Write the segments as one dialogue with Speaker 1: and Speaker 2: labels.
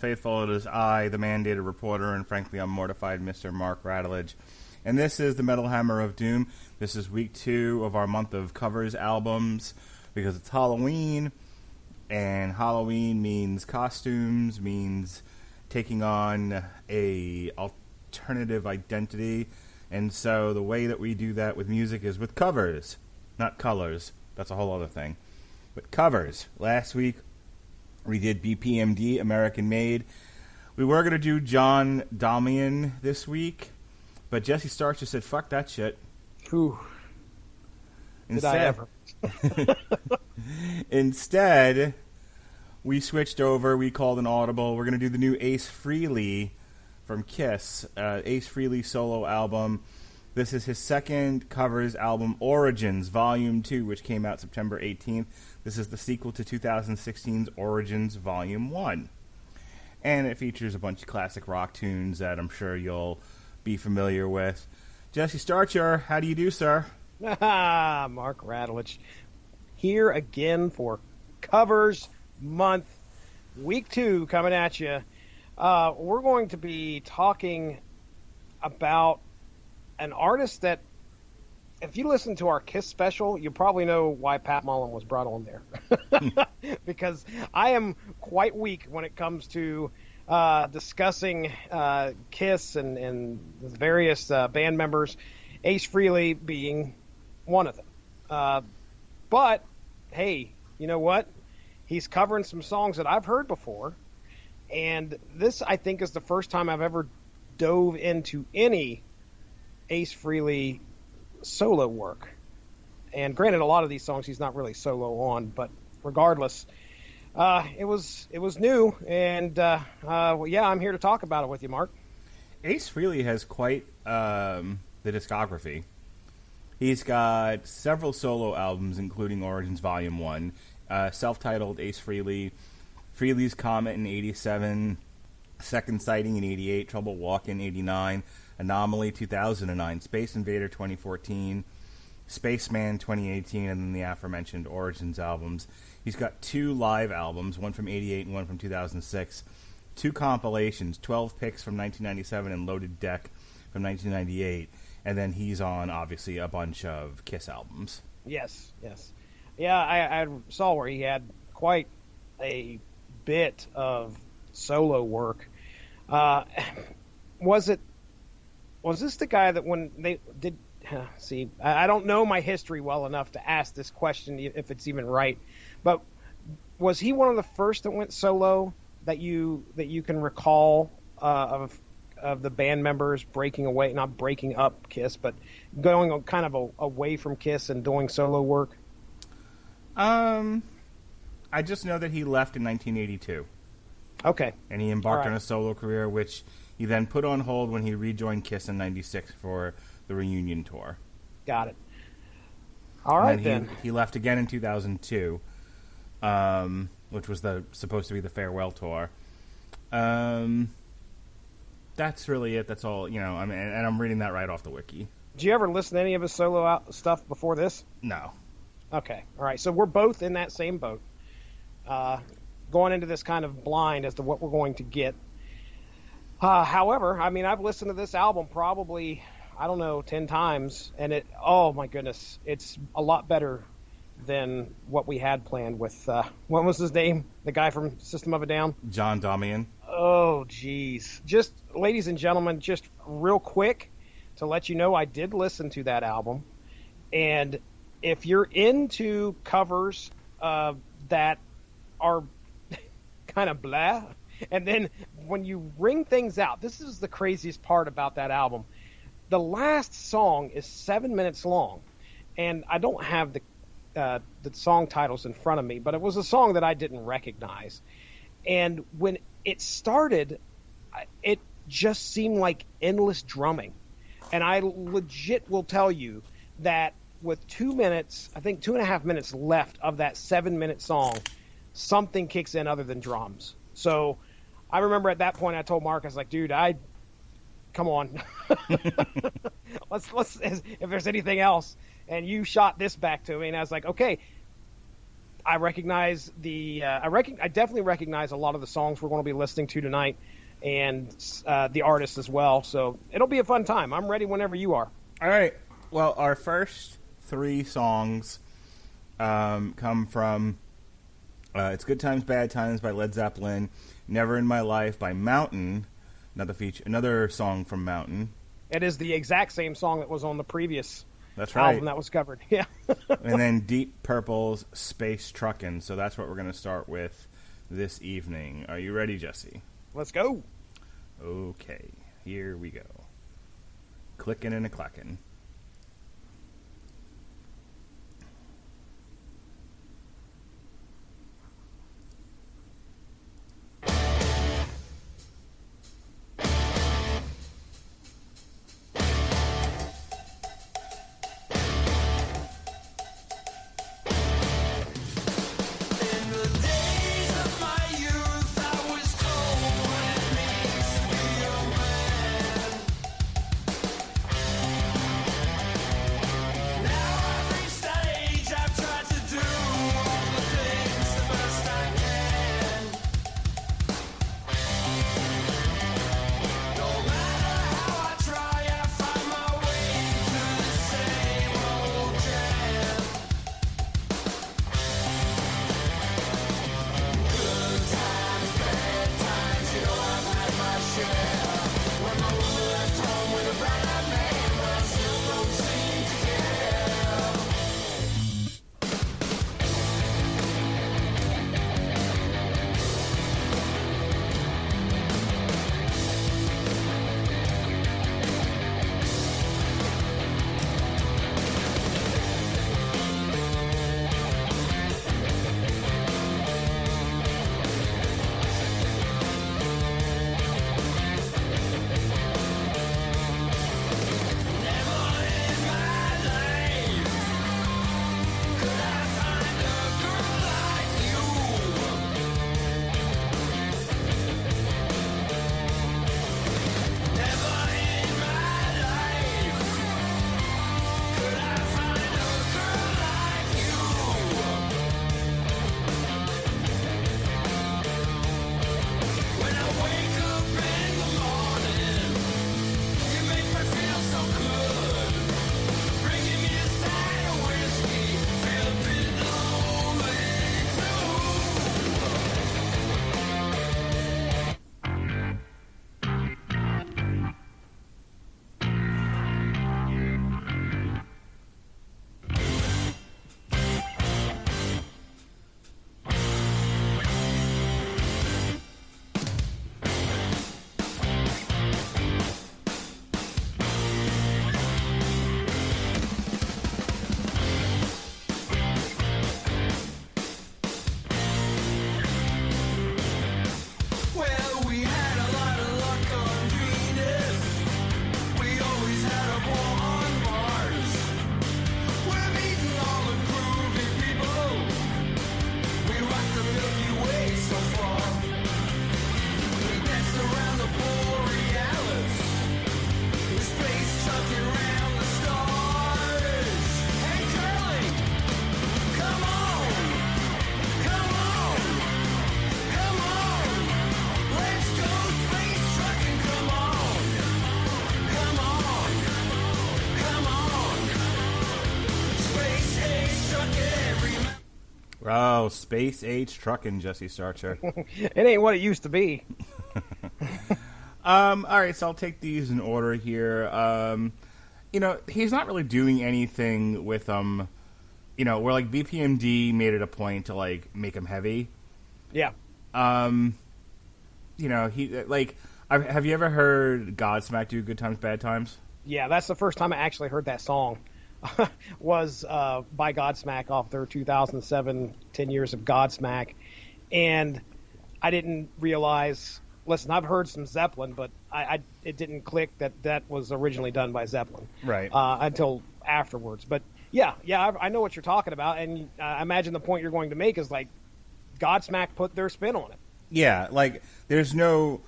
Speaker 1: faithful. It is I, the mandated reporter, and frankly unmortified Mr. Mark Radulich. And this is the Metal Hammer of Doom. This is week 2 of our month of covers albums because it's Halloween, and Halloween means costumes, means taking on a alternative identity. And so the way that we do that with music is with covers, not colors. That's a whole other thing. But covers. Last week we did BPMD, American Made. We were going to do John Damian this week, but Jesse Starcher said, fuck that shit.
Speaker 2: Whew. Did I ever?
Speaker 1: Instead, we switched over. We called an audible. We're going to do the new Ace Frehlehy from Kiss. Ace Frehley solo album. This is his second covers album, Origins, Volume 2, which came out September 18th. This is the sequel to 2016's Origins, Volume 1. And it features a bunch of classic rock tunes that I'm sure you'll be familiar with. Jesse Starcher, how do you do, sir?
Speaker 2: Mark Radulich here again for Covers Month, Week 2 coming at you. We're going to be talking about an artist that, if you listen to our Kiss special, you probably know why Pat Mullen was brought on there. Because I am quite weak when it comes to discussing Kiss and the various band members, Ace Frehlehy being one of them. But, hey, you know what? He's covering some songs that I've heard before, and this, I think, is the first time I've ever dove into any Ace Frehlehy solo work. And granted, a lot of these songs he's not really solo on, but regardless, it was new, and well, yeah, I'm here to talk about it with you, Mark.
Speaker 1: Ace Frehlehy has quite the discography. He's got several solo albums, including Origins Volume 1, self-titled Ace Frehlehy, Frehley's Comet in 87, Second Sighting in 88, Trouble Walking in 89, Anomaly 2009, Space Invader 2014, Spaceman 2018, and then the aforementioned Origins albums. He's got 2 live albums, one from 88 and one from 2006, 2 compilations, 12 picks from 1997 and Loaded Deck from 1998, and then he's on, obviously, a bunch of Kiss albums.
Speaker 2: Yes. Yeah, I saw where he had quite a bit of solo work. Was this the guy that when they did... See, I don't know my history well enough to ask this question if it's even right, but was he one of the first that went solo that you can recall of the band members breaking away, not breaking up Kiss, but going kind of away from Kiss and doing solo work?
Speaker 1: I just know that he left in 1982.
Speaker 2: Okay.
Speaker 1: And he embarked on a solo career, which he then put on hold when he rejoined Kiss in 96 for the reunion tour.
Speaker 2: Got it. All right,
Speaker 1: then. He left again in 2002, which was supposed to be the farewell tour. That's really it. That's all, and I'm reading that right off the wiki.
Speaker 2: Did you ever listen to any of his solo stuff before this?
Speaker 1: No.
Speaker 2: Okay. All right. So we're both in that same boat. Going into this kind of blind as to what we're going to get. However, I mean, I've listened to this album probably, 10 times, and oh my goodness, it's a lot better than what we had planned with, what was his name? The guy from System of a Down?
Speaker 1: John Damian.
Speaker 2: Oh, geez. Just, ladies and gentlemen, just real quick to let you know, I did listen to that album, and if you're into covers that are kind of blah, and then when you ring things out, this is the craziest part about that album. The last song is 7 minutes long, and I don't have the song titles in front of me, but it was a song that I didn't recognize. And when it started, it just seemed like endless drumming. And I legit will tell you that with 2 minutes, I think 2.5 minutes left of that 7 minute song, something kicks in other than drums. So I remember at that point I told Mark, I was like, dude, come on. let's if there's anything else. And you shot this back to me, and I was like, okay, I recognize I definitely recognize a lot of the songs we're going to be listening to tonight, and the artists as well. So it'll be a fun time. I'm ready whenever you are.
Speaker 1: All right. Well, our first 3 songs come from It's Good Times, Bad Times by Led Zeppelin, Never in My Life by Mountain, another song from Mountain.
Speaker 2: It is the exact same song that was on the previous
Speaker 1: album
Speaker 2: that was covered. Yeah.
Speaker 1: And then Deep Purple's Space Truckin'. So that's what we're going to start with this evening. Are you ready, Jesse?
Speaker 2: Let's go.
Speaker 1: Okay, here we go. Clicking and a clacking. Oh, space age trucking, Jesse Starcher.
Speaker 2: It ain't what it used to be.
Speaker 1: All right, so I'll take these in order here. He's not really doing anything with them. Where like BPMD made it a point to like make him heavy.
Speaker 2: Yeah.
Speaker 1: He like. Have you ever heard Godsmack do Good Times, Bad Times?
Speaker 2: Yeah, that's the first time I actually heard that song. Was by Godsmack off their 2007 10 Years of Godsmack. And I didn't realize, listen, I've heard some Zeppelin, but it didn't click that was originally done by Zeppelin.
Speaker 1: Right.
Speaker 2: Until afterwards. But yeah, I know what you're talking about. And I imagine the point you're going to make is like Godsmack put their spin on it.
Speaker 1: Yeah, like there's no...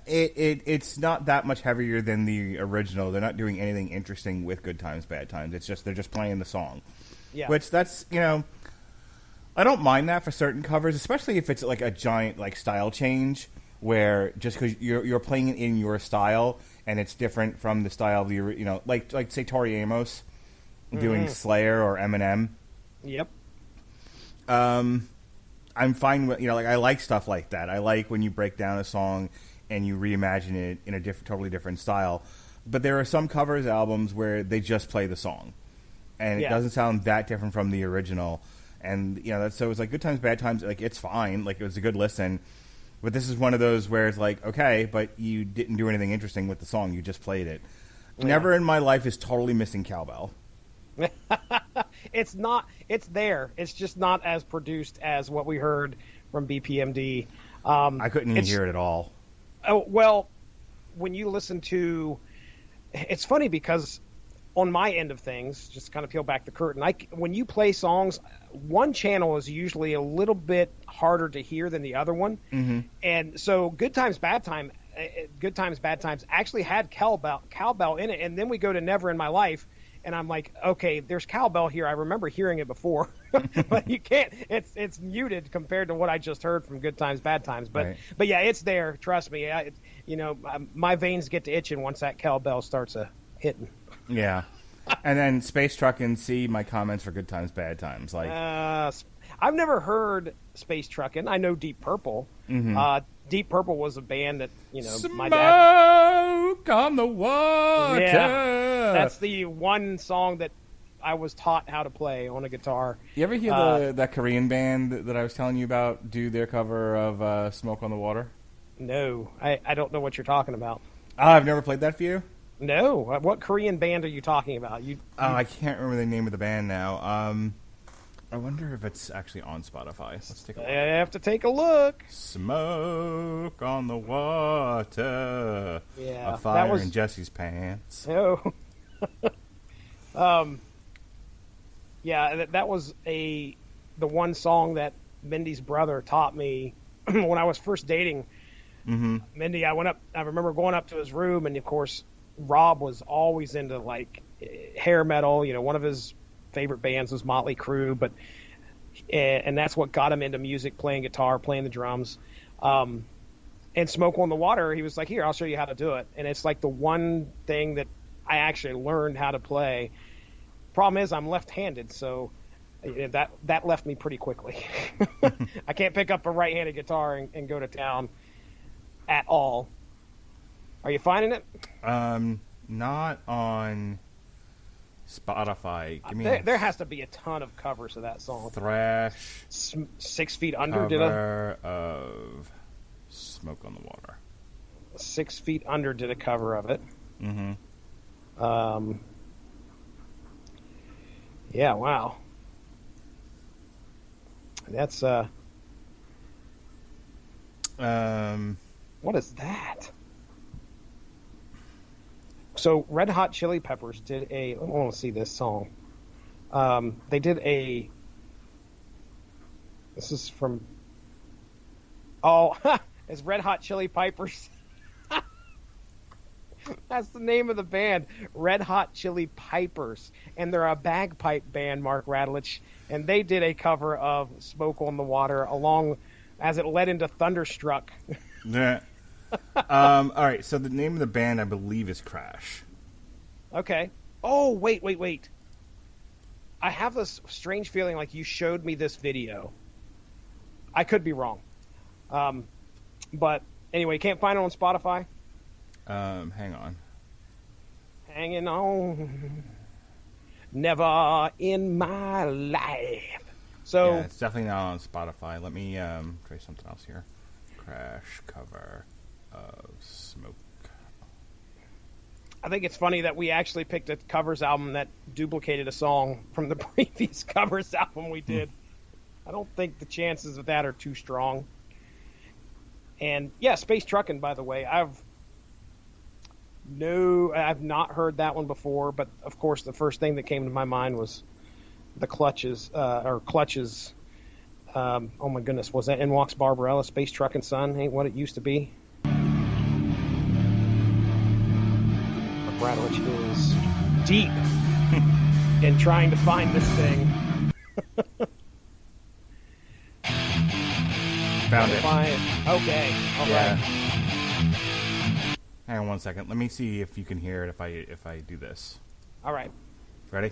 Speaker 1: It's not that much heavier than the original. They're not doing anything interesting with Good Times, Bad Times. It's just they're just playing the song.
Speaker 2: Yeah.
Speaker 1: Which that's I don't mind that for certain covers, especially if it's like a giant like style change, where just because you're playing it in your style and it's different from the style of the like say Tori Amos doing Slayer or Eminem.
Speaker 2: Yep.
Speaker 1: I'm fine with like I like stuff like that. I like when you break down a song and you reimagine it in a totally different style. But there are some covers albums where they just play the song, and it doesn't sound that different from the original. And so it's like Good Times Bad Times. Like it's fine. Like it was a good listen. But this is one of those where it's like, okay, but you didn't do anything interesting with the song. You just played it. Yeah. Never in My Life is totally missing cowbell.
Speaker 2: It's not. It's there. It's just not as produced as what we heard from BPMD.
Speaker 1: I couldn't even hear it at all.
Speaker 2: Oh, well, when you listen to, it's funny because on my end of things, just to kind of peel back the curtain, when you play songs, one channel is usually a little bit harder to hear than the other one, and so Good Times Bad Times actually had cowbell in it, and then we go to Never in My Life. And I'm like, okay, there's cowbell here. I remember hearing it before, but you can't. It's muted compared to what I just heard from Good Times, Bad Times. But yeah, it's there. Trust me. My veins get to itching once that cowbell starts hitting.
Speaker 1: Yeah, and then Space Truckin'. See my comments for Good Times, Bad Times. Like,
Speaker 2: I've never heard Space Truckin'. I know Deep Purple. Deep Purple was a band that my dad.
Speaker 1: Smoke on the water.
Speaker 2: Yeah, that's the one song that I was taught how to play on a guitar.
Speaker 1: You ever hear that Korean band that I was telling you about do their cover of Smoke on the Water?
Speaker 2: No, I don't know what you're talking about.
Speaker 1: I've never played that for you?
Speaker 2: No. What Korean band are you talking about?
Speaker 1: I can't remember the name of the band now. I wonder if it's actually on Spotify. Let's take a look.
Speaker 2: I have to take a look.
Speaker 1: Smoke on the water.
Speaker 2: Yeah.
Speaker 1: A fire in Jesse's pants.
Speaker 2: Oh. Yeah, that was the one song that Mindy's brother taught me when I was first dating Mindy. I remember going up to his room, and of course Rob was always into like hair metal. One of his favorite bands was Motley Crue, and that's what got him into music, playing guitar, playing the drums. And Smoke on the Water, he was like, here, I'll show you how to do it. And it's like the one thing that I actually learned how to play. Problem is I'm left-handed, so that left me pretty quickly. I can't pick up a right-handed guitar and go to town at all. Are you finding it?
Speaker 1: Not on Spotify.
Speaker 2: There has to be a ton of covers of that song.
Speaker 1: Thrash.
Speaker 2: 6 Feet Under
Speaker 1: cover of Smoke on the Water.
Speaker 2: 6 Feet Under did a cover of it. Yeah, wow. That's what is that? So Red Hot Chili Peppers did I want to see this song. They did this is from, it's Red Hot Chili Pipers. That's the name of the band, Red Hot Chili Pipers. And they're a bagpipe band, Mark Radulich. And they did a cover of Smoke on the Water along as it led into Thunderstruck.
Speaker 1: Yeah. All right, so the name of the band, I believe, is Crash.
Speaker 2: Okay. Oh, wait. I have this strange feeling like you showed me this video. I could be wrong. But anyway, can't find it on Spotify?
Speaker 1: Hang on.
Speaker 2: Hanging on. Never in my life. So
Speaker 1: yeah, it's definitely not on Spotify. Let me try something else here. Crash cover of Smoke.
Speaker 2: I think it's funny that we actually picked a covers album that duplicated a song from the previous covers album we did. I don't think the chances of that are too strong. And yeah, Space Truckin', by the way, I've not heard that one before, but of course the first thing that came to my mind was the Clutches. Oh my goodness, was that In Walks Barbarella? Space Truckin' Son ain't what it used to be. Radulich is deep in trying to find this thing. Okay. All
Speaker 1: Yeah.
Speaker 2: right.
Speaker 1: Hang on one second. Let me see if you can hear it if I do this.
Speaker 2: All right.
Speaker 1: Ready?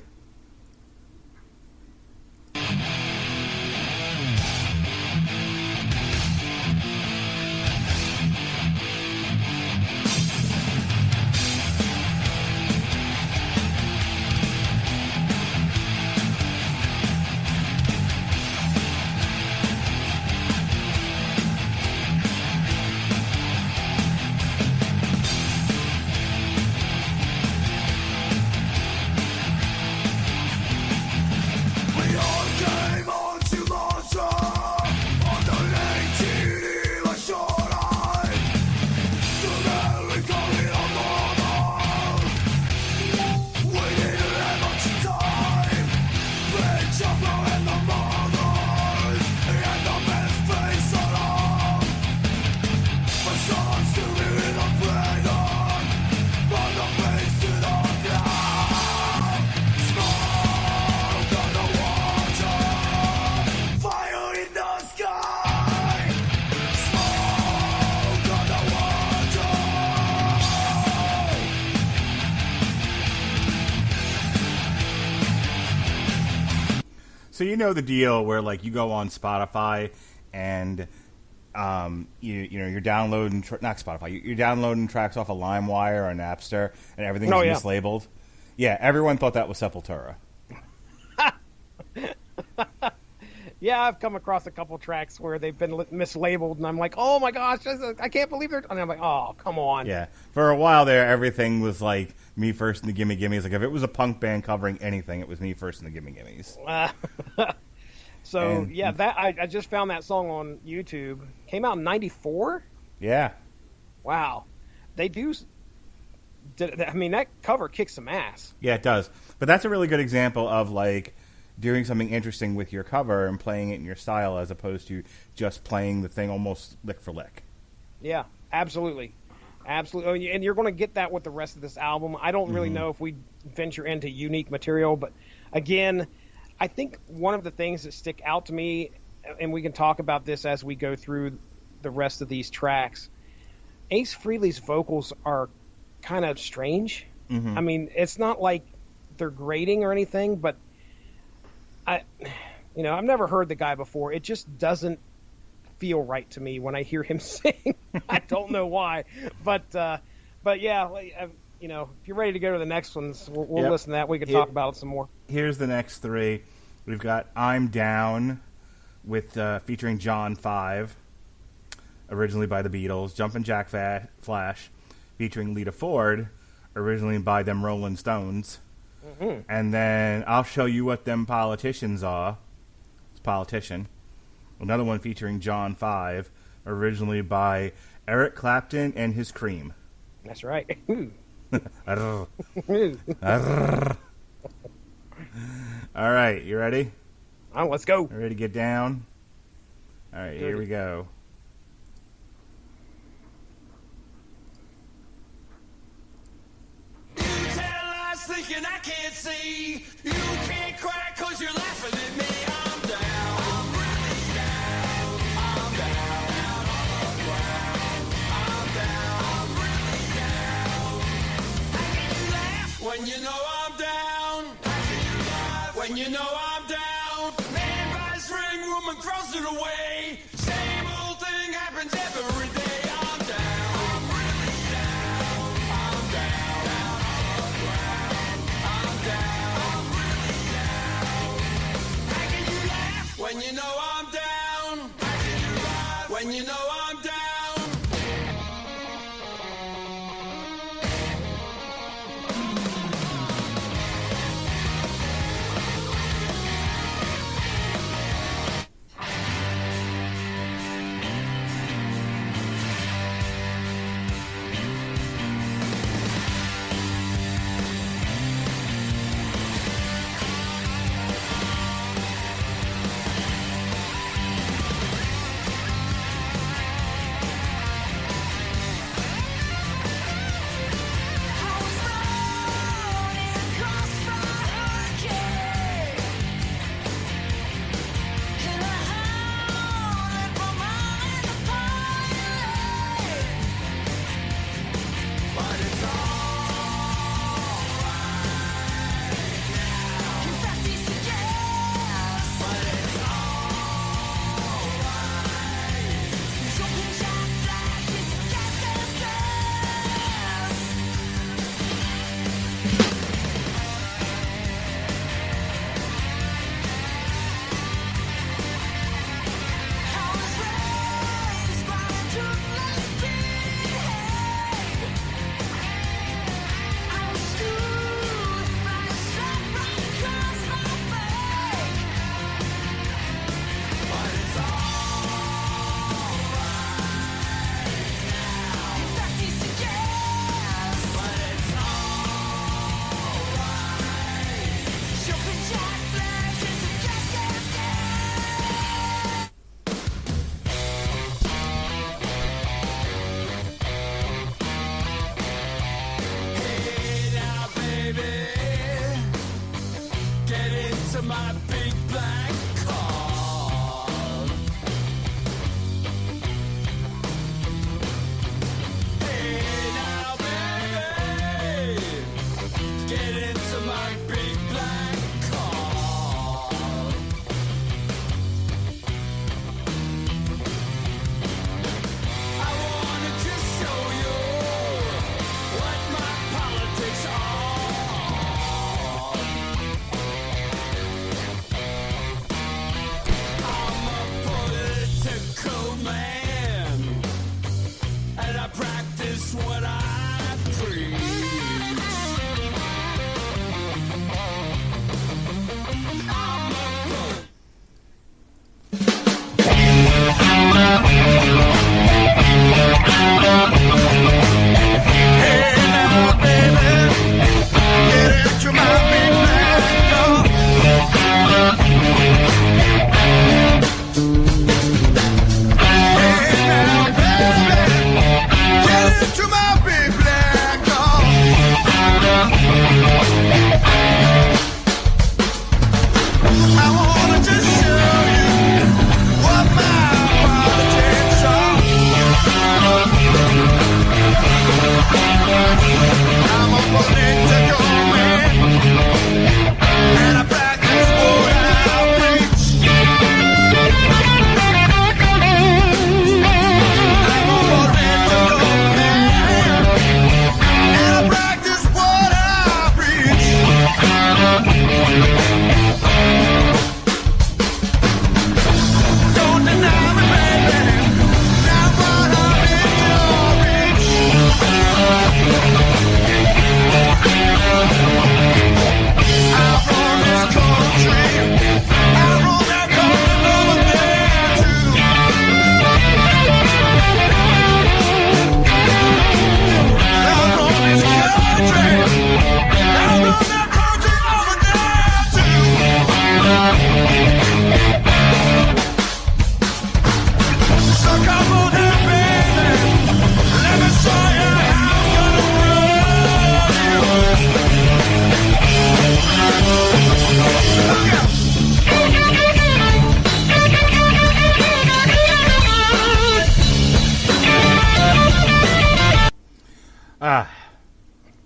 Speaker 1: So you know the deal where like you go on Spotify and you're downloading not Spotify, you're downloading tracks off of LimeWire or Napster and everything's mislabeled. Yeah, everyone thought that was Sepultura.
Speaker 2: Yeah, I've come across a couple tracks where they've been mislabeled, and I'm like, oh my gosh, I can't believe they're. And I'm like, oh, come on.
Speaker 1: Yeah, for a while there, everything was like Me First and the Gimme Gimmes. Like if it was a punk band covering anything, it was Me First and the Gimme Gimmes.
Speaker 2: That I just found that song on YouTube. Came out in '94.
Speaker 1: Yeah.
Speaker 2: Wow, they do. I mean, that cover kicks some ass.
Speaker 1: Yeah, it does. But that's a really good example of like doing something interesting with your cover and playing it in your style as opposed to just playing the thing almost lick for lick.
Speaker 2: Yeah, absolutely. Absolutely. And you're going to get that with the rest of this album. I don't really know if we venture into unique material, but again, I think one of the things that stick out to me, and we can talk about this as we go through the rest of these tracks, Ace Frehley's vocals are kind of strange. I mean, it's not like they're grating or anything, but I've never heard the guy before. It just doesn't feel right to me when I hear him sing. I don't know why, but yeah, if you're ready to go to the next ones, we'll listen to that. We can talk about it some more.
Speaker 1: Here's the next three. We've got "I'm Down" with featuring John 5, originally by the Beatles. "Jumpin' Jack Flash" featuring Lita Ford, originally by them Rolling Stones. And then "I'll Show You What Them Politicians Are." It's Politician. Another one featuring John 5, originally by Eric Clapton and His Cream.
Speaker 2: That's right.
Speaker 1: All right, you ready?
Speaker 2: Let's go.
Speaker 1: Ready to get down? All right, here we go.
Speaker 3: Thinking I can't see, you can't cry 'cause you're laughing at me. I'm down, I'm really down, I'm down, down on the ground. I'm down, I'm really down. How can you laugh when you know I'm down? How can you laugh when you know I'm down? Man buys ring, woman throws it away. Same old thing happens every day. I'm down, I'm really down, I'm down, down on the ground. When you know I'm down, when you know I'm down.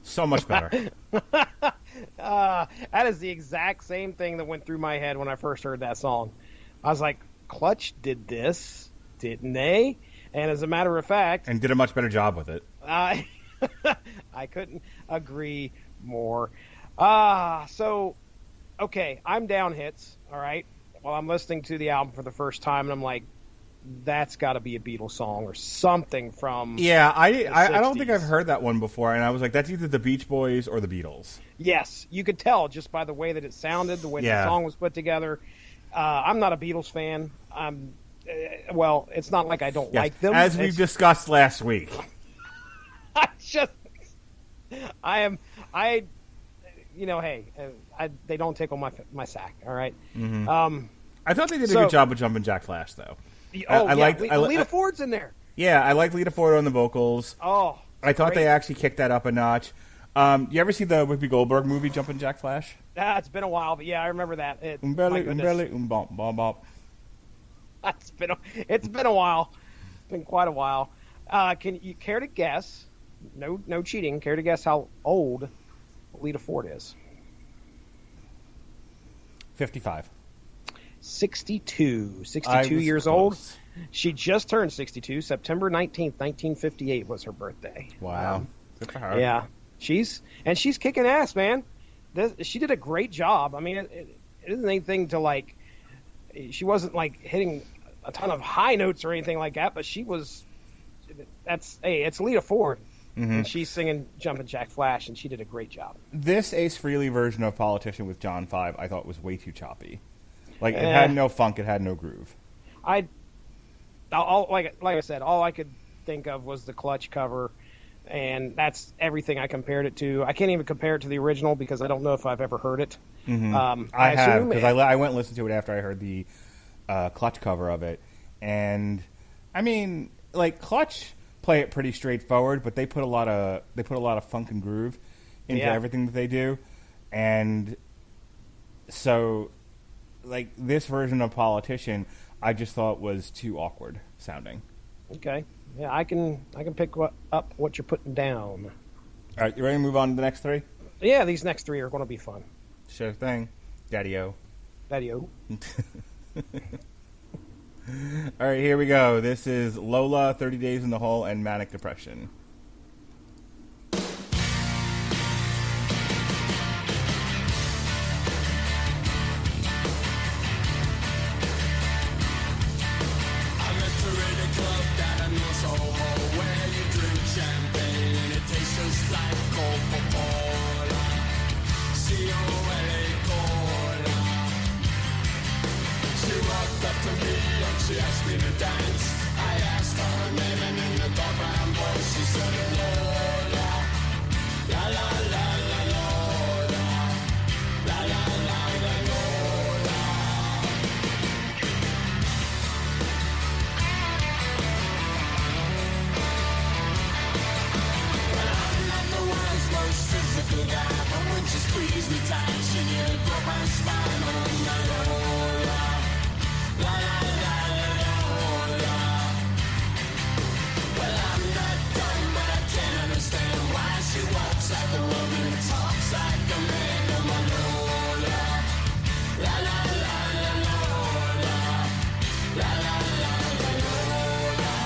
Speaker 1: So much better.
Speaker 2: That is the exact same thing that went through my head when I first heard that song. I was like, Clutch did this, didn't they? And as a matter of fact,
Speaker 1: And did a much better job with it.
Speaker 2: I couldn't agree more. So, okay, I'm down hits, all right? Well, I'm listening to the album for the first time, and I'm like, that's got to be a Beatles song or something from
Speaker 1: Yeah, I
Speaker 2: the
Speaker 1: don't think
Speaker 2: 60s.
Speaker 1: I've heard that one before, and I was like, that's either the Beach Boys or the Beatles.
Speaker 2: Yes, you could tell just by the way that it sounded, the way
Speaker 1: Yeah.
Speaker 2: the song was put together. I'm not a Beatles fan. Well, it's not like I don't
Speaker 1: Yes,
Speaker 2: like them.
Speaker 1: as we
Speaker 2: It's-
Speaker 1: discussed last week.
Speaker 2: Hey, they don't tickle my sack. All right.
Speaker 1: I thought they did a
Speaker 2: So-
Speaker 1: good job of Jumpin' Jack Flash, though.
Speaker 2: I
Speaker 1: liked-
Speaker 2: like
Speaker 1: I li-
Speaker 2: Lita Ford's in there.
Speaker 1: Yeah, I like Lita Ford on the vocals.
Speaker 2: Oh,
Speaker 1: I thought
Speaker 2: great.
Speaker 1: they actually kicked that up a notch. You ever see the Whoopi Goldberg movie, Jumpin' Jack Flash?
Speaker 2: It's been a while, but yeah, I remember that. My
Speaker 1: Umbelly,
Speaker 2: goodness.
Speaker 1: umbelly, umbomp, bomp, bomp.
Speaker 2: It's been a while. It's been quite a while. Can you care to guess? No cheating. Care to guess how old Lita Ford is?
Speaker 1: 55.
Speaker 2: 62.
Speaker 1: I
Speaker 2: 62
Speaker 1: was
Speaker 2: years
Speaker 1: close.
Speaker 2: old. She just turned 62. September 19th, 1958 was her birthday.
Speaker 1: Wow. Good for her.
Speaker 2: Yeah, she's kicking ass, man. She did a great job. I mean, it isn't anything to like. She wasn't like hitting a ton of high notes or anything like that, but she was. It's Lita Ford, and she's singing "Jumpin' Jack Flash," and she did a great job.
Speaker 1: This Ace Frehley version of Politician with John 5, I thought was way too choppy. Like, it
Speaker 2: Eh.
Speaker 1: had no funk, it had no groove.
Speaker 2: Like I said, all I could think of was the Clutch cover, and that's everything I compared it to. I can't even compare it to the original because I don't know if I've ever heard it.
Speaker 1: I have,
Speaker 2: assume
Speaker 1: because I went and listened to it after I heard the Clutch cover of it. And, I mean, like, Clutch play it pretty straightforward, but they put a lot of funk and groove into
Speaker 2: Yeah.
Speaker 1: everything that they do. And so, like, this version of Politician, I just thought was too awkward sounding.
Speaker 2: Okay, yeah, I can pick up what you're putting down.
Speaker 1: All right, you ready to move on to the next three?
Speaker 2: Yeah, these next three are going to be fun.
Speaker 1: Sure thing. Daddy-o.
Speaker 2: Daddy-o.
Speaker 1: All right, here we go. This is Lola, 30 Days in the Hole, and Manic Depression.
Speaker 3: I'm entering a club that I know so well, where you drink champagne. It tastes just like Coca-Cola. C-O-L-A Cola. She walked up to me and she asked me to dance. I asked her her name and in the dark brown voice she said Lola. La la la la Lola. La la la la Lola. I'm not the world's most physical guy, but when she squeezed me tight, she nearly broke my spine. Oh, la Lola. La la la la Lola. Well, I'm not dumb, but I can't understand why she walks like a woman and talks like a man. Oh, my Lola. La la la la Lola. La la la la Lola.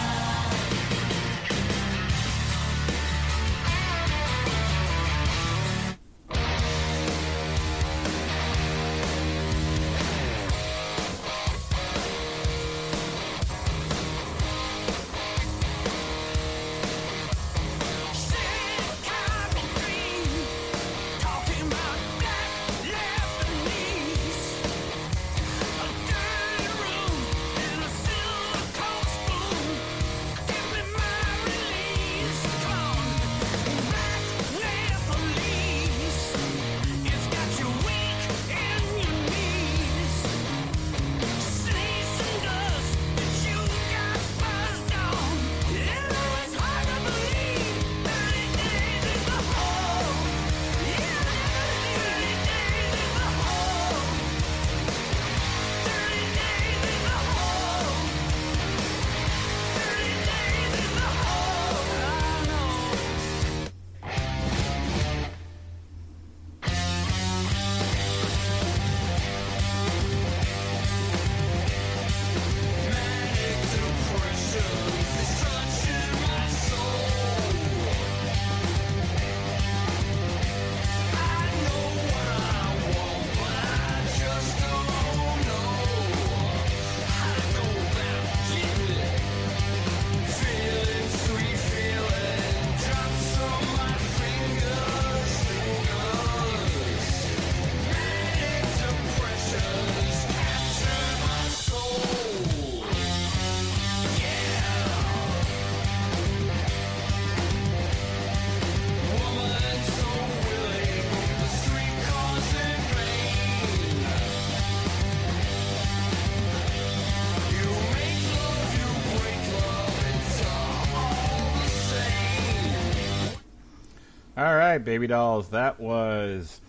Speaker 1: All right, baby dolls. That was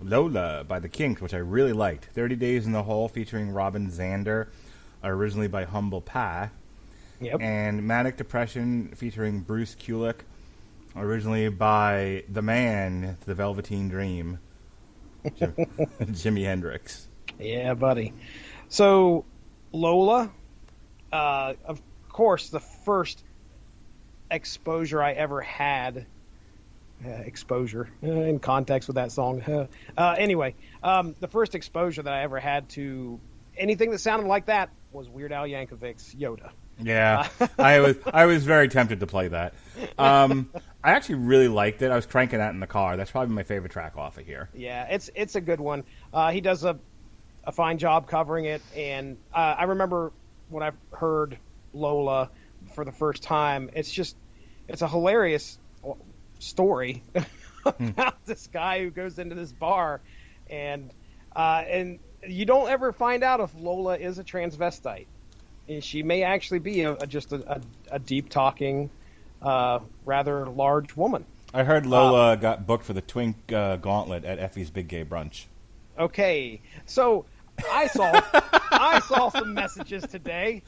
Speaker 1: Lola by the Kinks, which I really liked. 30 Days in the Hole featuring Robin Zander, originally by Humble Pie.
Speaker 2: Yep.
Speaker 1: And Manic Depression featuring Bruce Kulick, originally by the man, the Velveteen Dream, Jimi Hendrix.
Speaker 2: Yeah, buddy. So, Lola, of course, the first exposure I ever had, exposure in context with that song. Anyway, the first exposure that I ever had to anything that sounded like that was Weird Al Yankovic's Yoda.
Speaker 1: Yeah, I was very tempted to play that. I actually really liked it. I was cranking that in the car. That's probably my favorite track off of here.
Speaker 2: Yeah, it's a good one. He does a fine job covering it, and I remember when I heard Lola for the first time. It's a hilarious story about this guy who goes into this bar, and you don't ever find out if Lola is a transvestite. She may actually be just a deep talking, rather large woman.
Speaker 1: I heard Lola got booked for the Twink Gauntlet at Effie's Big Gay Brunch.
Speaker 2: Okay, so I saw some messages today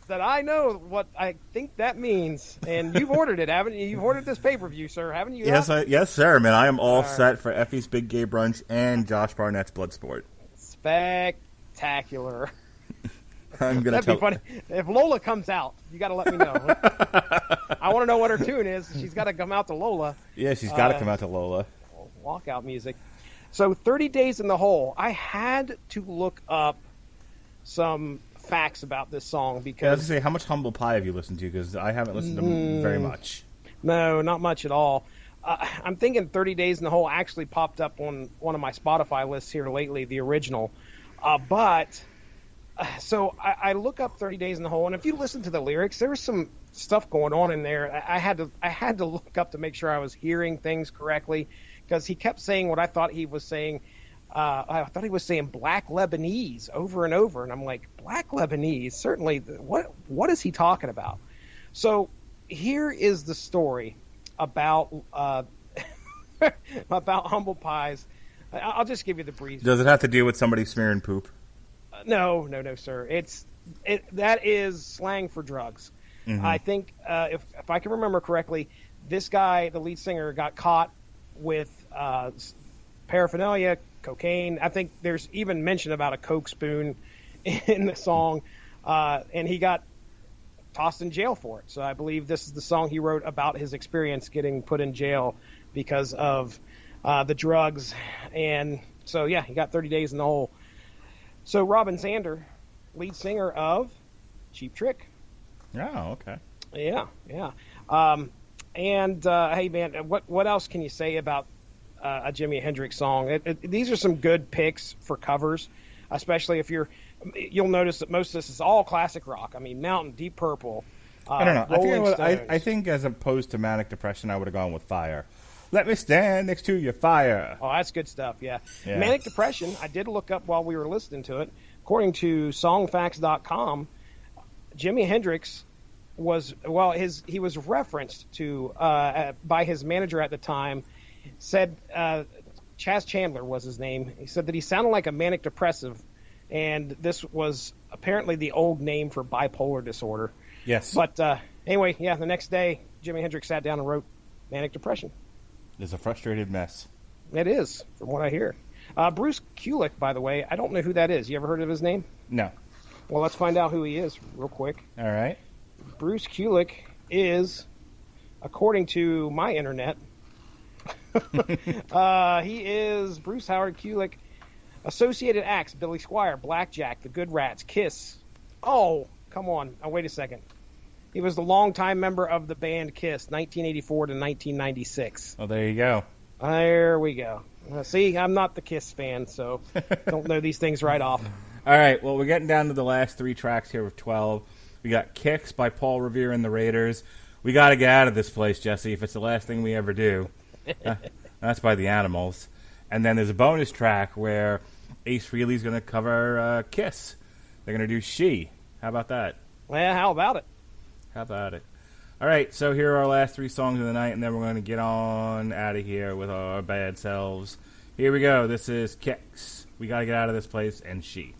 Speaker 2: that I know what I think that means, and you've ordered it, haven't you? You've ordered this pay-per-view, sir, haven't you?
Speaker 1: Yes, sir, man. I am all set for Effie's Big Gay Brunch and Josh Barnett's Bloodsport.
Speaker 2: Spectacular.
Speaker 1: That'd
Speaker 2: be funny. If Lola comes out, you got to let me know. I want to know what her tune is. She's got to come out to Lola.
Speaker 1: Yeah, she's got to come out to Lola.
Speaker 2: Walkout music. So 30 Days in the Hole. I had to look up some facts about this song because...
Speaker 1: I was going to say, how much Humble Pie have you listened to? Because I haven't listened to very much.
Speaker 2: No, not much at all. I'm thinking 30 Days in the Hole actually popped up on one of my Spotify lists here lately, the original. So I look up 30 Days in the Hole, and if you listen to the lyrics, there was some stuff going on in there. I had to look up to make sure I was hearing things correctly, because he kept saying what I thought he was saying. I thought he was saying Black Lebanese over and over, and I'm like, Black Lebanese? Certainly, what is he talking about? So here is the story about about Humble Pies. I'll just give you the brief.
Speaker 1: Does it have to do with somebody smearing poop?
Speaker 2: No, sir. That is slang for drugs. Mm-hmm. I think if I can remember correctly, this guy, the lead singer, got caught with paraphernalia, cocaine. I think there's even mention about a Coke spoon in the song, and he got tossed in jail for it. So I believe this is the song he wrote about his experience getting put in jail because of the drugs. And so, yeah, he got 30 days in the hole. So Robin Zander, lead singer of Cheap Trick.
Speaker 1: Oh, okay.
Speaker 2: Yeah. Hey, man, what else can you say about a Jimi Hendrix song? These are some good picks for covers, especially if you'll notice that most of this is all classic rock. I mean, Mountain, Deep Purple,
Speaker 1: I don't know.
Speaker 2: I
Speaker 1: think as opposed to Manic Depression, I would have gone with Fire. Let me stand next to your fire.
Speaker 2: Oh, that's good stuff, yeah. Manic Depression, I did look up while we were listening to it. According to songfacts.com, Jimi Hendrix he was referenced to by his manager at the time, said Chaz Chandler was his name. He said that he sounded like a manic depressive, and this was apparently the old name for bipolar disorder.
Speaker 1: Yes.
Speaker 2: But anyway, yeah, the next day, Jimi Hendrix sat down and wrote Manic Depression.
Speaker 1: It's a frustrated mess.
Speaker 2: It is, from what I hear. Bruce Kulick, by the way, I don't know who that is. You ever heard of his name?
Speaker 1: No.
Speaker 2: Well, let's find out who he is real quick.
Speaker 1: All right.
Speaker 2: Bruce Kulick is, according to my internet, he is Bruce Howard Kulick, Associated Acts, Billy Squier, Blackjack, The Good Rats, Kiss. Oh, come on. Oh, wait a second. He was the longtime member of the band Kiss, 1984 to 1996.
Speaker 1: Oh, there you go.
Speaker 2: There we go. See, I'm not the Kiss fan, so don't know these things right off.
Speaker 1: All right, well, we're getting down to the last three tracks here with 12. We got Kicks by Paul Revere and the Raiders. We got to get out of this place, Jesse, if it's the last thing we ever do. That's by the Animals. And then there's a bonus track where Ace Frehlehy's going to cover Kiss. They're going to do She. How about that?
Speaker 2: Well, how about it?
Speaker 1: How about it? All right, so here are our last 3 songs of the night, and then we're going to get on out of here with our bad selves. Here we go. This is Kix. We got to get out of this place, and She.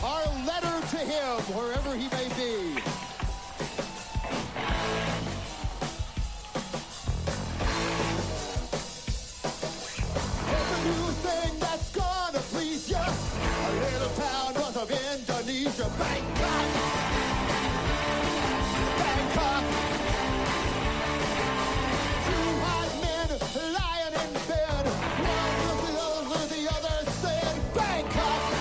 Speaker 4: Our letter to him, wherever he may be. There's a new thing that's gonna please ya. A little town north of Indonesia, Bangkok. Bangkok. Two white men lying in bed. One with the other said, Bangkok.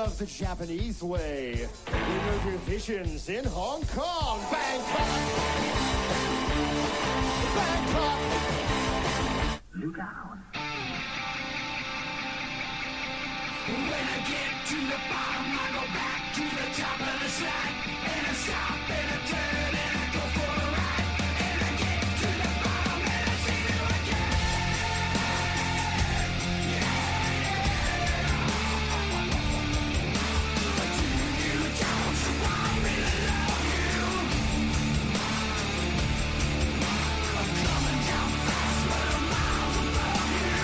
Speaker 4: of the Japanese way. Renew your visions in Hong Kong, Bangkok. Bangkok.
Speaker 3: Look out. When I get to the bottom, I go back to the top of the slide. And I stop and I turn and I go for a ride. And I get to the bottom and I see you again. But do you don't you want me to love you? I'm coming down fast, but I'm miles above you.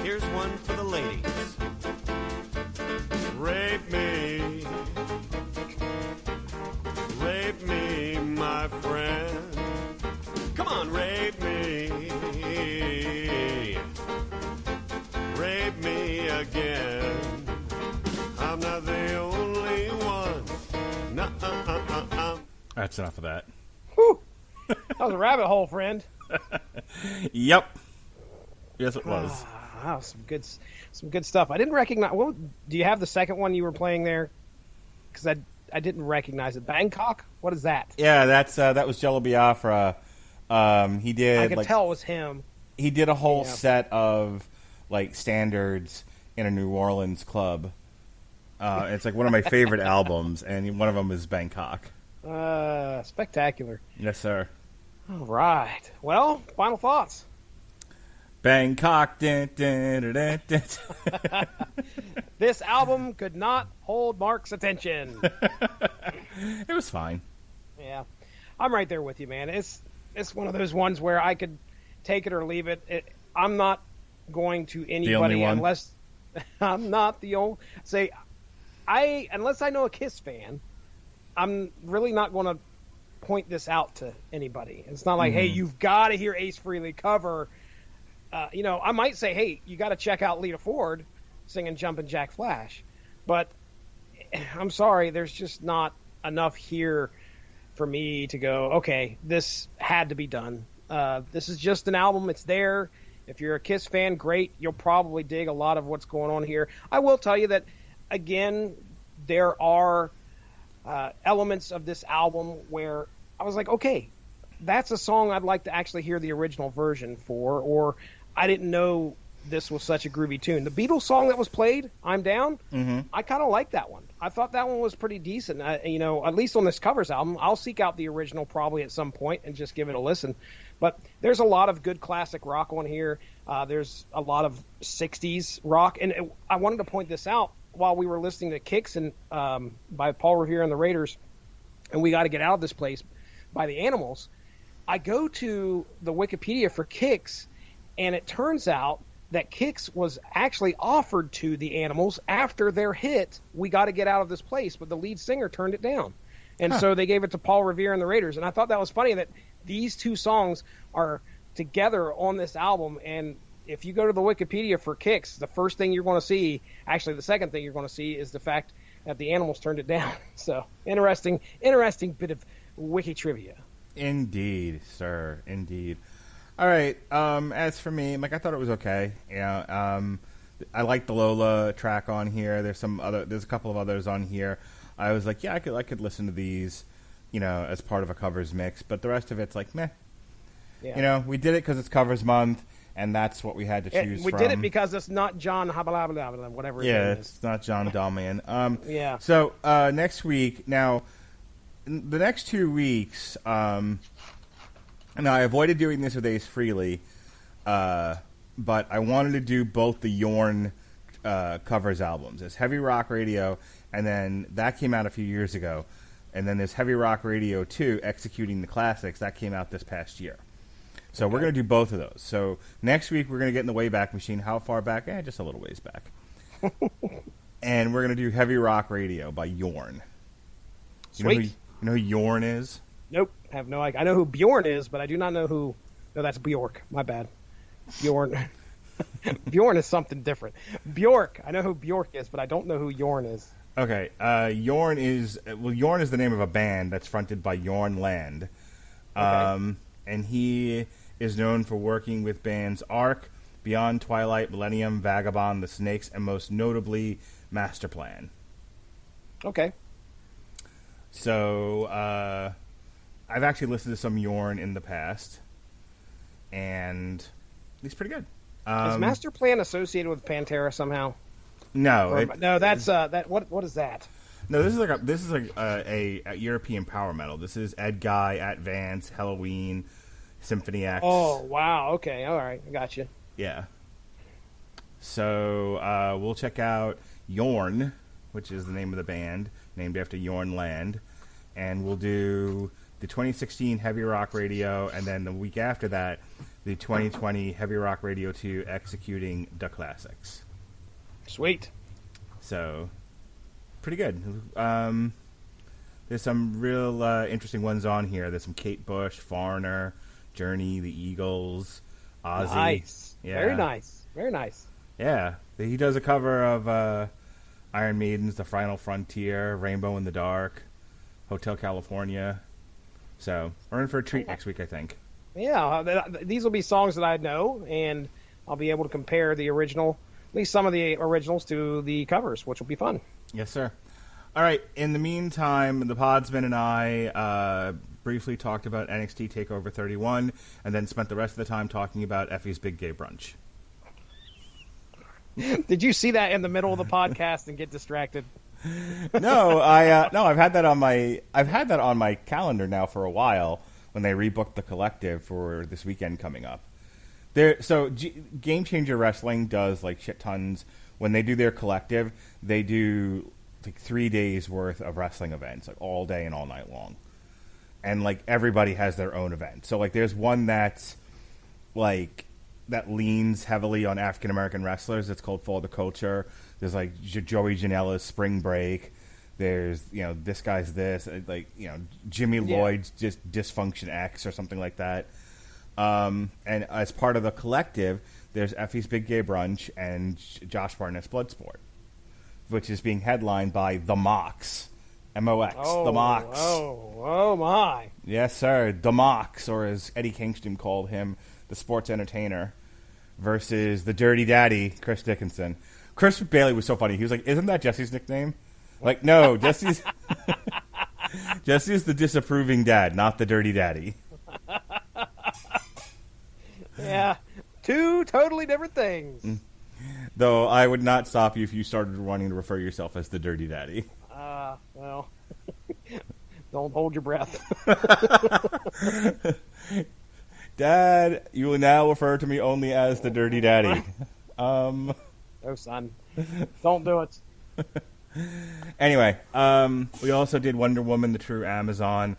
Speaker 5: Here's one for the ladies. Rape me. Rape me, my friend. Come on, rape me. Rape me again. I'm not the only one. Nuh-uh-uh-uh-uh.
Speaker 1: That's enough of that.
Speaker 2: Whew. That was a rabbit hole, friend.
Speaker 1: Yep. Yes, it was.
Speaker 2: Wow, some good stuff. I didn't recognize. Well, do you have the second one you were playing there? Because I didn't recognize it. Bangkok. What is that?
Speaker 1: Yeah, that was Jello Biafra. He did.
Speaker 2: I could tell it was him.
Speaker 1: He did a whole set of like standards in a New Orleans club. It's like one of my favorite albums, and one of them is Bangkok.
Speaker 2: Spectacular.
Speaker 1: Yes, sir.
Speaker 2: All right. Well, final thoughts.
Speaker 1: Bangkok. Dun, dun, dun, dun, dun.
Speaker 2: This album could not hold Mark's attention.
Speaker 1: It was fine.
Speaker 2: Yeah, I'm right there with you, man. It's one of those ones where I could take it or leave it. I'm not going to anybody unless I'm not the only. Say, unless I know a Kiss fan, I'm really not going to point this out to anybody. It's not like, hey, you've got to hear Ace Frehlehy cover. I might say, hey, you got to check out Lita Ford singing Jumpin' Jack Flash. But I'm sorry, there's just not enough here for me to go, okay, this had to be done. This is just an album. It's there. If you're a Kiss fan, great. You'll probably dig a lot of what's going on here. I will tell you that, again, there are elements of this album where I was like, okay, that's a song I'd like to actually hear the original version for, or I didn't know this was such a groovy tune. The Beatles song that was played, I'm Down, I kind of like that one. I thought that one was pretty decent. At least on this covers album. I'll seek out the original probably at some point and just give it a listen. But there's a lot of good classic rock on here. There's a lot of 60s rock. And I wanted to point this out while we were listening to Kicks by Paul Revere and the Raiders, and We Gotta Get Out of This Place by the Animals. I go to the Wikipedia for Kicks, and it turns out that Kix was actually offered to the Animals after their hit, "We Got to Get Out of This Place," but the lead singer turned it down. And so they gave it to Paul Revere and the Raiders. And I thought that was funny that these two songs are together on this album. And if you go to the Wikipedia for Kix, the first thing you're going to see, actually the second thing you're going to see, is the fact that the Animals turned it down. So interesting bit of wiki trivia.
Speaker 1: Indeed, sir. Indeed. All right. As for me, I thought it was okay. I like the Lola track on here. There's a couple of others on here. I was like, yeah, I could listen to these, as part of a covers mix. But the rest of it's like, meh.
Speaker 2: Yeah.
Speaker 1: We did it because it's covers month, and that's what we had to choose
Speaker 2: we
Speaker 1: from.
Speaker 2: did it because it's not John Habalabala, whatever.
Speaker 1: Yeah,
Speaker 2: his name is.
Speaker 1: it's not John Damian.
Speaker 2: Yeah.
Speaker 1: So next week, now, the next 2 weeks, now I avoided doing this with Ace Frehlehy, but I wanted to do both the Yorn covers albums. There's Heavy Rock Radio, and then that came out a few years ago. And then there's Heavy Rock Radio 2, Executing the Classics. That came out this past year. So we're going to do both of those. So next week we're going to get in the Wayback Machine. How far back? Just a little ways back. And we're going to do Heavy Rock Radio by Yorn.
Speaker 2: Sweet.
Speaker 1: You know who Yorn is?
Speaker 2: Nope. I have no idea. I know who Bjorn is, but I do not know who... No, that's Bjork. My bad. Bjorn. Bjorn is something different. Bjork. I know who Bjork is, but I don't know who Yorn is.
Speaker 1: Okay. Yorn is the name of a band that's fronted by Yorn Land.
Speaker 2: Okay.
Speaker 1: And he is known for working with bands Ark, Beyond Twilight, Millennium, Vagabond, The Snakes, and most notably Masterplan.
Speaker 2: Okay.
Speaker 1: So I've actually listened to some Yorn in the past, and he's pretty good.
Speaker 2: Is Masterplan associated with Pantera somehow?
Speaker 1: No,
Speaker 2: No, that's that. What is that?
Speaker 1: No, this is like a European power metal. This is Ed Guy, Advance, Halloween, Symphony X.
Speaker 2: Oh wow, okay, all right, I got you.
Speaker 1: Yeah. So we'll check out Yorn, which is the name of the band, named after Yorn Land, and we'll do the 2016 Heavy Rock Radio, and then the week after that, the 2020 Heavy Rock Radio 2, Executing the Classics.
Speaker 2: Sweet.
Speaker 1: So, pretty good. There's some real interesting ones on here. There's some Kate Bush, Foreigner, Journey, The Eagles, Ozzy.
Speaker 2: Nice.
Speaker 1: Yeah.
Speaker 2: Very nice. Very nice.
Speaker 1: Yeah. He does a cover of Iron Maiden's The Final Frontier, Rainbow in the Dark, Hotel California. So, we're in for a treat next week, I think.
Speaker 2: Yeah, these will be songs that I know, and I'll be able to compare the original, at least some of the originals, to the covers, which will be fun.
Speaker 1: Yes, sir. All right. In the meantime, the Podsman and I briefly talked about NXT TakeOver 31, and then spent the rest of the time talking about Effie's Big Gay Brunch.
Speaker 2: Did you see that in the middle of the podcast and get distracted?
Speaker 1: No, I've had that on my calendar now for a while when they rebooked the collective for this weekend coming up. Game Changer Wrestling does like shit tons. When they do their collective, they do like 3 days worth of wrestling events, like all day and all night long. And like everybody has their own event. So like there's one that's like that leans heavily on African American wrestlers. It's called For the Culture. There's like Joey Janela's Spring Break. There's this guy's this, like Jimmy Lloyd's just Dysfunction X or something like that. And as part of the collective, there's Effie's Big Gay Brunch and Josh Barnett's Bloodsport, which is being headlined by The Mox. M-O-X, The Mox.
Speaker 2: Oh my.
Speaker 1: Yes, sir. The Mox, or as Eddie Kingston called him, the sports entertainer, versus the Dirty Daddy, Chris Dickinson. Chris Bailey was so funny. He was like, isn't that Jesse's nickname? Like, no, Jesse's the disapproving dad, not the Dirty Daddy.
Speaker 2: Yeah, two totally different things.
Speaker 1: Though I would not stop you if you started wanting to refer yourself as the Dirty Daddy.
Speaker 2: Well, don't hold your breath.
Speaker 1: Dad, you will now refer to me only as the Dirty Daddy.
Speaker 2: No, son. Don't do it.
Speaker 1: Anyway, we also did Wonder Woman, The True Amazon,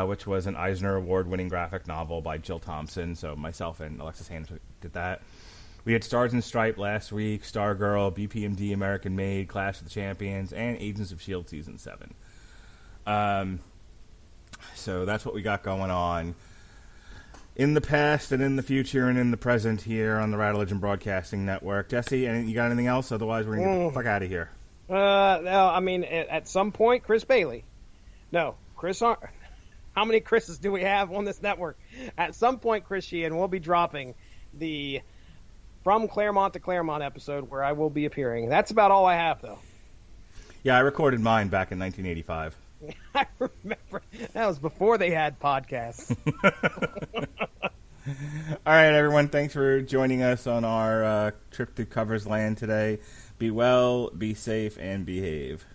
Speaker 1: which was an Eisner Award-winning graphic novel by Jill Thompson. So myself and Alexis Haynes did that. We had Stars and Stripe last week, Stargirl, BPMD, American Made, Clash of the Champions, and Agents of S.H.I.E.L.D. Season 7. So that's what we got going on in the past and in the future and in the present here on the Radulich and Broadcasting Network. Jesse, you got anything else? Otherwise, we're going to get the fuck out of here.
Speaker 2: No, I mean, at some point, Chris Bailey. No, Chris. How many Chris's do we have on this network? At some point, Chris Sheehan will be dropping the From Claremont to Claremont episode where I will be appearing. That's about all I have, though.
Speaker 1: Yeah, I recorded mine back in 1985.
Speaker 2: I remember. That was before they had podcasts.
Speaker 1: All right, everyone. Thanks for joining us on our trip to Covers Land today. Be well, be safe, and behave.